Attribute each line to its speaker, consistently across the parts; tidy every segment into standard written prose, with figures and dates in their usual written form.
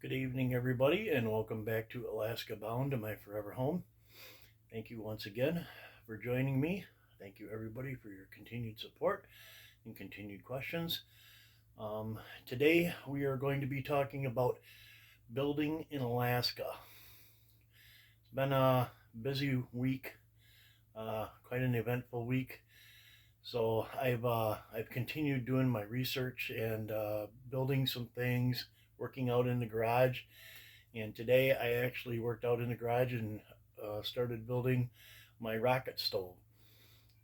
Speaker 1: Good evening, everybody, and welcome back to Alaska Bound to my forever home. Thank you once again for joining me. Thank you, everybody, for your continued support and continued questions. Today, we are going to be talking about building in Alaska. It's been a busy week, quite an eventful week. So I've continued doing my research and building some things, working out in the garage. And today I actually worked out in the garage and started building my rocket stove.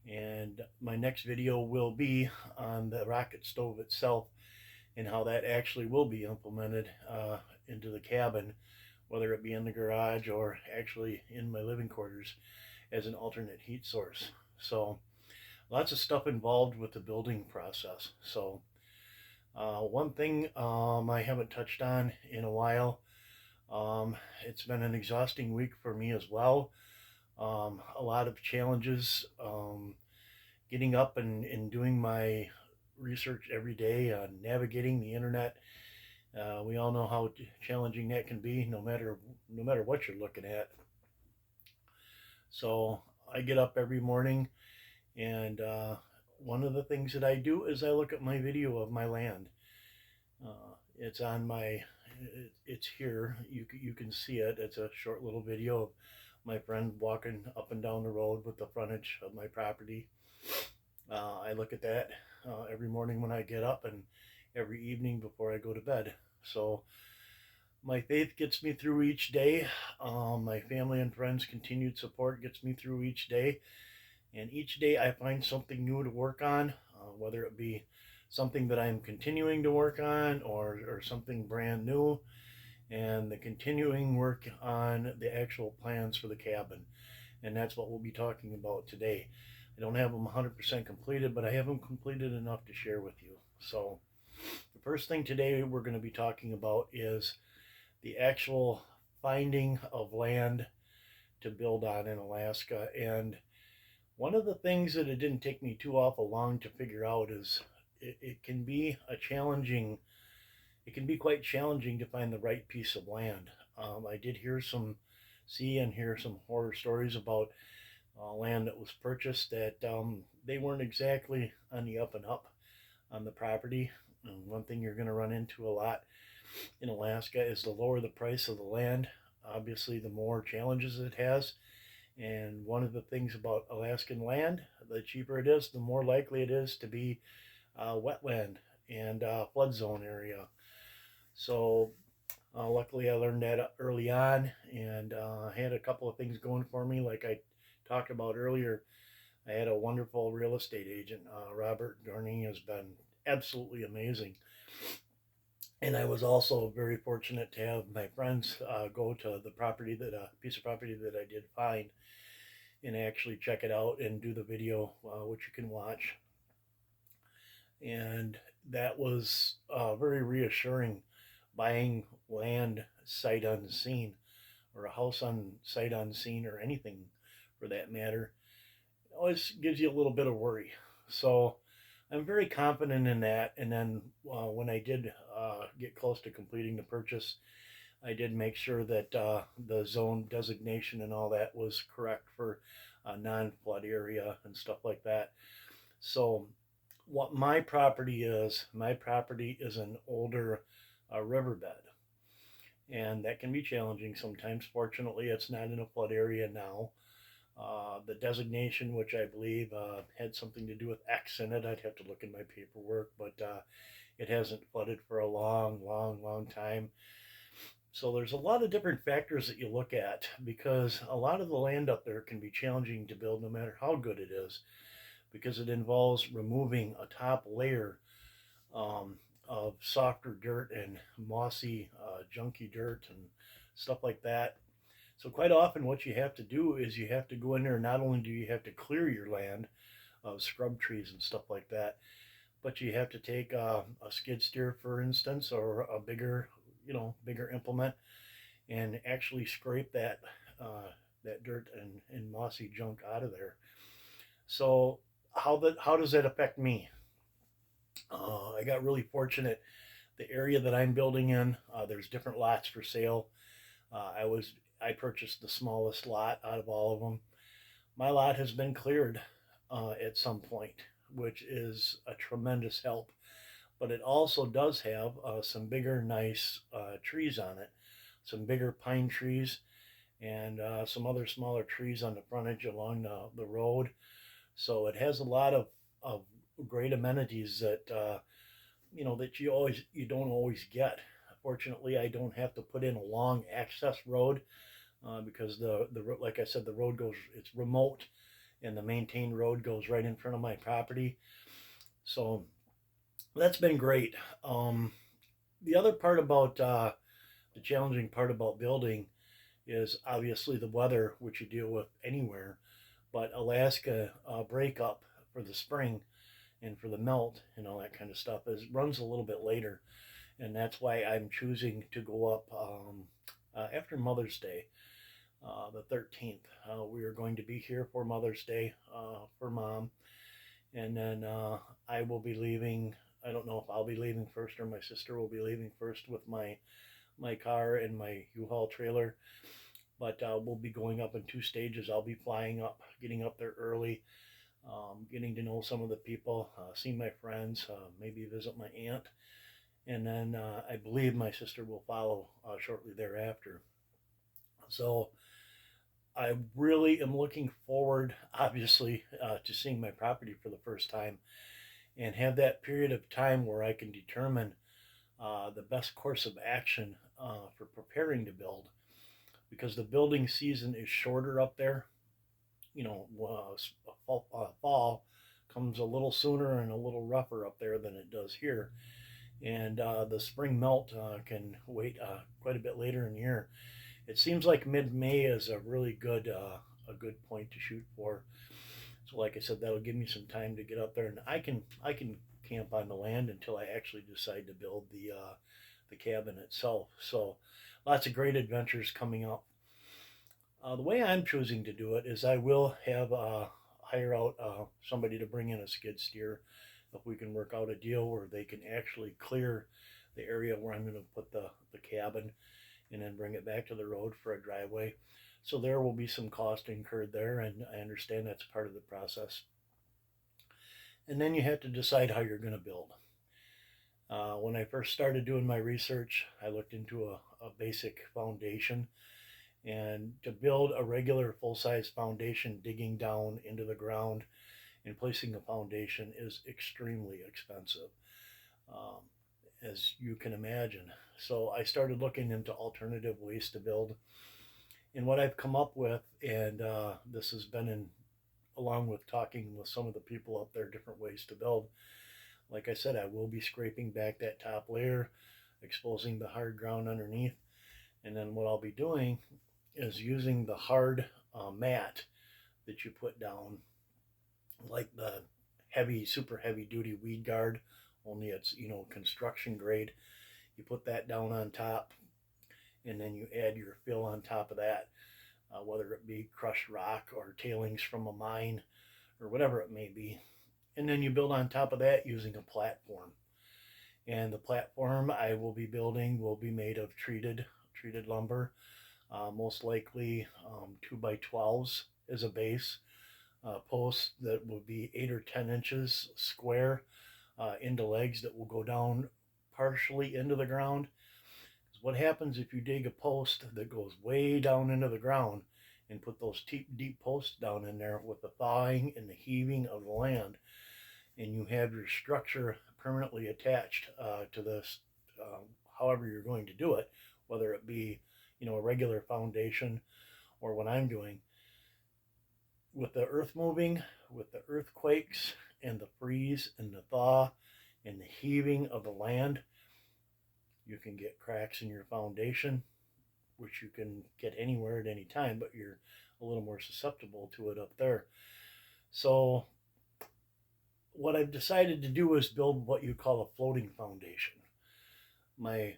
Speaker 1: And my next video will be on the rocket stove itself and how that actually will be implemented into the cabin, whether it be in the garage or actually in my living quarters as an alternate heat source. So lots of stuff involved with the building process. So one thing I haven't touched on in a while, it's been an exhausting week for me as well. A lot of challenges getting up and doing my research every day, navigating the internet. We all know how challenging that can be, no matter what you're looking at. So I get up every morning, and one of the things that I do is I look at my video of my land. It's on my, it's here. You can see it. It's a short little video of my friend walking up and down the road with the frontage of my property. I look at that every morning when I get up and every evening before I go to bed. So my faith gets me through each day. My family and friends' continued support gets me through each day. And each day I find something new to work on, whether it be something that I'm continuing to work on or something brand new, and the continuing work on the actual plans for the cabin. And that's what we'll be talking about today. I don't have them 100% completed, but I have them completed enough to share with you. So the first thing today we're going to be talking about is the actual finding of land to build on in Alaska. And one of the things that it didn't take me too awful long to figure out is it can be it can be quite challenging to find the right piece of land. I did see and hear some horror stories about land that was purchased that they weren't exactly on the up and up on the property. And one thing you're going to run into a lot in Alaska is the lower the price of the land, obviously the more challenges it has. And one of the things about Alaskan land, the cheaper it is, the more likely it is to be wetland and flood zone area. So luckily I learned that early on, and had a couple of things going for me. Like I talked about earlier, I had a wonderful real estate agent. Robert Garning has been absolutely amazing. And I was also very fortunate to have my friends go to the piece of property that I did find, and actually check it out and do the video, which you can watch. And that was very reassuring, buying land sight unseen, or a house on sight unseen, or anything for that matter. It always gives you a little bit of worry. So I'm very confident in that. And then when I did get close to completing the purchase, I did make sure that the zone designation and all that was correct for a non-flood area and stuff like that. So what my property is an older riverbed, and that can be challenging sometimes. Fortunately, it's not in a flood area now. The designation, which I believe had something to do with X in it, I'd have to look in my paperwork, but it hasn't flooded for a long time. So there's a lot of different factors that you look at, because a lot of the land up there can be challenging to build no matter how good it is, because it involves removing a top layer of softer dirt and mossy, junky dirt and stuff like that. So quite often what you have to do is you have to go in there. Not only do you have to clear your land of scrub trees and stuff like that, but you have to take a skid steer, for instance, or a bigger implement, and actually scrape that dirt and mossy junk out of there. So how does that affect me? I got really fortunate. The area that I'm building in, there's different lots for sale. I purchased the smallest lot out of all of them. My lot has been cleared at some point, which is a tremendous help. But it also does have some bigger, nice trees on it, some bigger pine trees, and some other smaller trees on the frontage along the road. So it has a lot of great amenities that that you don't always get. Fortunately, I don't have to put in a long access road because like I said, the road goes, it's remote, and the maintained road goes right in front of my property. So that's been great. The other part about the challenging part about building is obviously the weather, which you deal with anywhere, but Alaska breakup for the spring and for the melt and all that kind of stuff runs a little bit later, and that's why I'm choosing to go up after Mother's Day, the 13th. We are going to be here for Mother's Day for Mom, and then I will be leaving. I don't know if I'll be leaving first or my sister will be leaving first with my car and my U-Haul trailer, but we'll be going up in 2 stages. I'll be flying up, getting up there early, getting to know some of the people, see my friends, maybe visit my aunt, and then I believe my sister will follow shortly thereafter. So I really am looking forward, obviously, to seeing my property for the first time and have that period of time where I can determine the best course of action for preparing to build, because the building season is shorter up there. Fall comes a little sooner and a little rougher up there than it does here, and the spring melt can wait quite a bit later in the year. It seems like mid-May is a really good a good point to shoot for. So, like I said, that'll give me some time to get up there, and I can camp on the land until I actually decide to build the cabin itself. So, lots of great adventures coming up. The way I'm choosing to do it is I will have hire out somebody to bring in a skid steer if we can work out a deal where they can actually clear the area where I'm going to put the cabin and then bring it back to the road for a driveway. So there will be some cost incurred there, and I understand that's part of the process. And then you have to decide how you're going to build. When I first started doing my research, I looked into a basic foundation. And to build a regular full-size foundation, digging down into the ground and placing a foundation is extremely expensive, as you can imagine. So I started looking into alternative ways to build. And what I've come up with, and this has been along with talking with some of the people up there, different ways to build. Like I said, I will be scraping back that top layer, exposing the hard ground underneath. And then what I'll be doing is using the hard mat that you put down, like the super heavy duty weed guard, only it's construction grade. You put that down on top, and then you add your fill on top of that, whether it be crushed rock or tailings from a mine or whatever it may be. And then you build on top of that using a platform. And the platform I will be building will be made of treated lumber, most likely 2x12s as a base, posts that will be 8 or 10 inches square into legs that will go down partially into the ground. What happens if you dig a post that goes way down into the ground and put those deep posts down in there with the thawing and the heaving of the land, and you have your structure permanently attached to this, however you're going to do it, whether it be a regular foundation or what I'm doing, with the earth moving, with the earthquakes and the freeze and the thaw and the heaving of the land, you can get cracks in your foundation, which you can get anywhere at any time, but you're a little more susceptible to it up there. So what I've decided to do is build what you call a floating foundation. My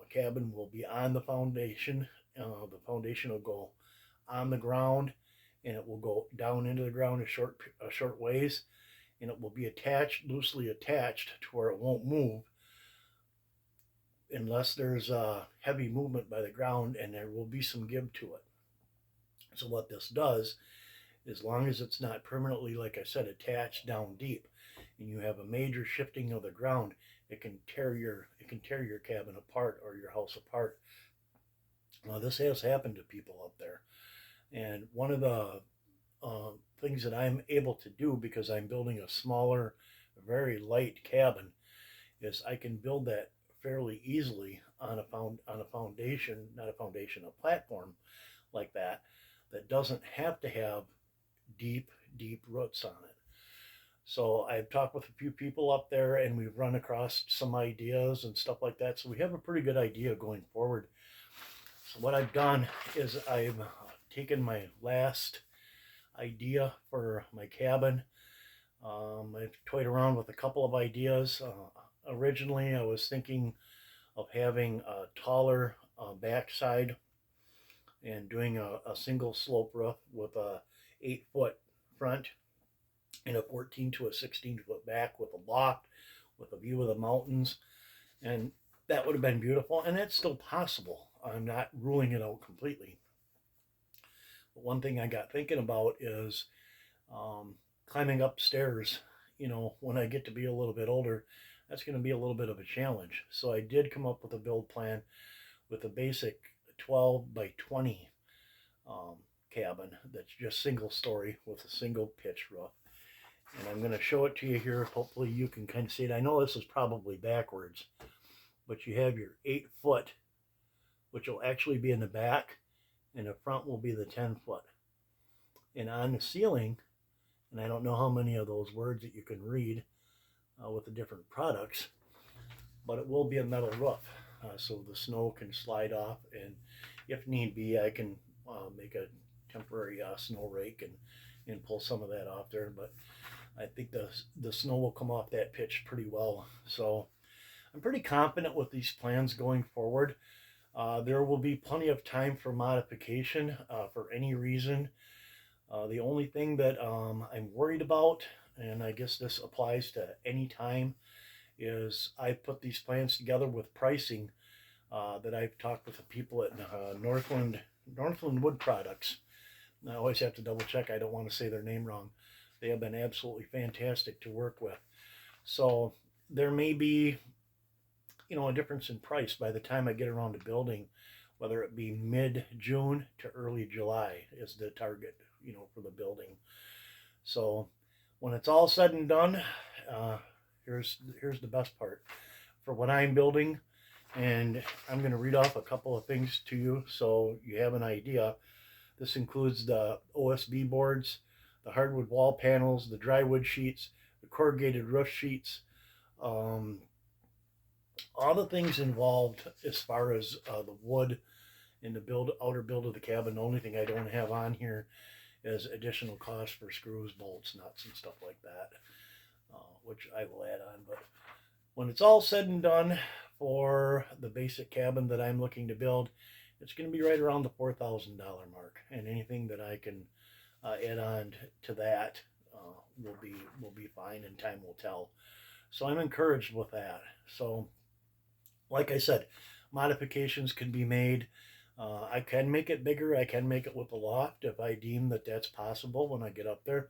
Speaker 1: cabin will be on the foundation. The foundation will go on the ground, and it will go down into the ground a short ways, and it will be loosely attached to where it won't move. unless there's heavy movement by the ground, and there will be some give to it. So what this does, as long as it's not permanently, like I said, attached down deep, and you have a major shifting of the ground, it can tear your cabin apart or your house apart. Now this has happened to people up there, and one of the things that I'm able to do, because I'm building a smaller, very light cabin, is I can build that fairly easily on a foundation, not a foundation, a platform like that, that doesn't have to have deep roots on it. So I've talked with a few people up there, and we've run across some ideas and stuff like that. So we have a pretty good idea going forward. So what I've done is I've taken my last idea for my cabin. I've toyed around with a couple of ideas. Originally, I was thinking of having a taller backside and doing a single slope roof with a 8-foot front and a 14 to a 16-foot back with a loft with a view of the mountains, and that would have been beautiful, and it's still possible. I'm not ruling it out completely. But one thing I got thinking about is climbing upstairs. You know, when I get to be a little bit older, that's going to be a little bit of a challenge. So I did come up with a build plan with a basic 12 by 20 cabin that's just single story with a single pitch roof. And I'm going to show it to you here. Hopefully you can kind of see it. I know this is probably backwards, but you have your 8-foot, which will actually be in the back, and the front will be the 10-foot. And on the ceiling, and I don't know how many of those words that you can read with the different products, but it will be a metal roof, so the snow can slide off, and if need be, I can make a temporary snow rake and pull some of that off there. But I think the snow will come off that pitch pretty well. So I'm pretty confident with these plans going forward. There will be plenty of time for modification for any reason. The only thing that I'm worried about, and I guess this applies to any time, is I put these plans together with pricing that I've talked with the people at Northland Wood Products. I always have to double check. I don't want to say their name wrong. They have been absolutely fantastic to work with. So there may be, a difference in price by the time I get around to building, whether it be mid-June to early July is the target, for the building. So when it's all said and done, here's the best part. For what I'm building, and I'm going to read off a couple of things to you so you have an idea. This includes the OSB boards, the hardwood wall panels, the drywood sheets, the corrugated roof sheets, all the things involved as far as the wood in the outer build of the cabin. The only thing I don't have on here is additional cost for screws, bolts, nuts, and stuff like that, which I will add on. But when it's all said and done for the basic cabin that I'm looking to build, it's going to be right around the $4,000 mark, and anything that I can add on to that will be fine, and time will tell. So I'm encouraged with that. So, like I said, modifications can be made. I can make it bigger. I can make it with a loft if I deem that that's possible when I get up there.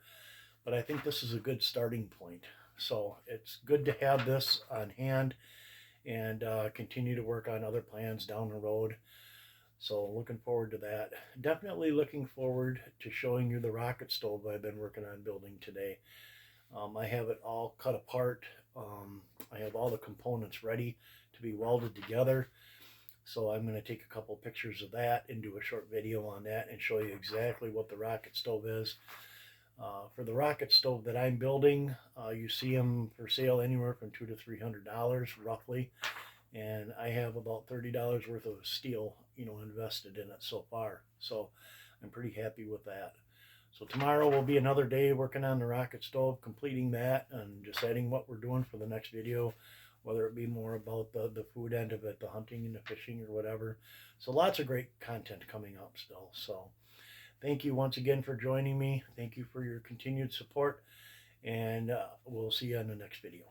Speaker 1: But I think this is a good starting point. So it's good to have this on hand and continue to work on other plans down the road. So looking forward to that. Definitely looking forward to showing you the rocket stove I've been working on building today. I have it all cut apart. I have all the components ready to be welded together. So I'm going to take a couple pictures of that and do a short video on that and show you exactly what the rocket stove is. For the rocket stove that I'm building, you see them for sale anywhere from $200 to $300 roughly. And I have about $30 worth of steel, invested in it so far. So I'm pretty happy with that. So tomorrow will be another day working on the rocket stove, completing that and deciding what we're doing for the next video, whether it be more about the food end of it, the hunting and the fishing or whatever. So lots of great content coming up still. So thank you once again for joining me. Thank you for your continued support, and we'll see you on the next video.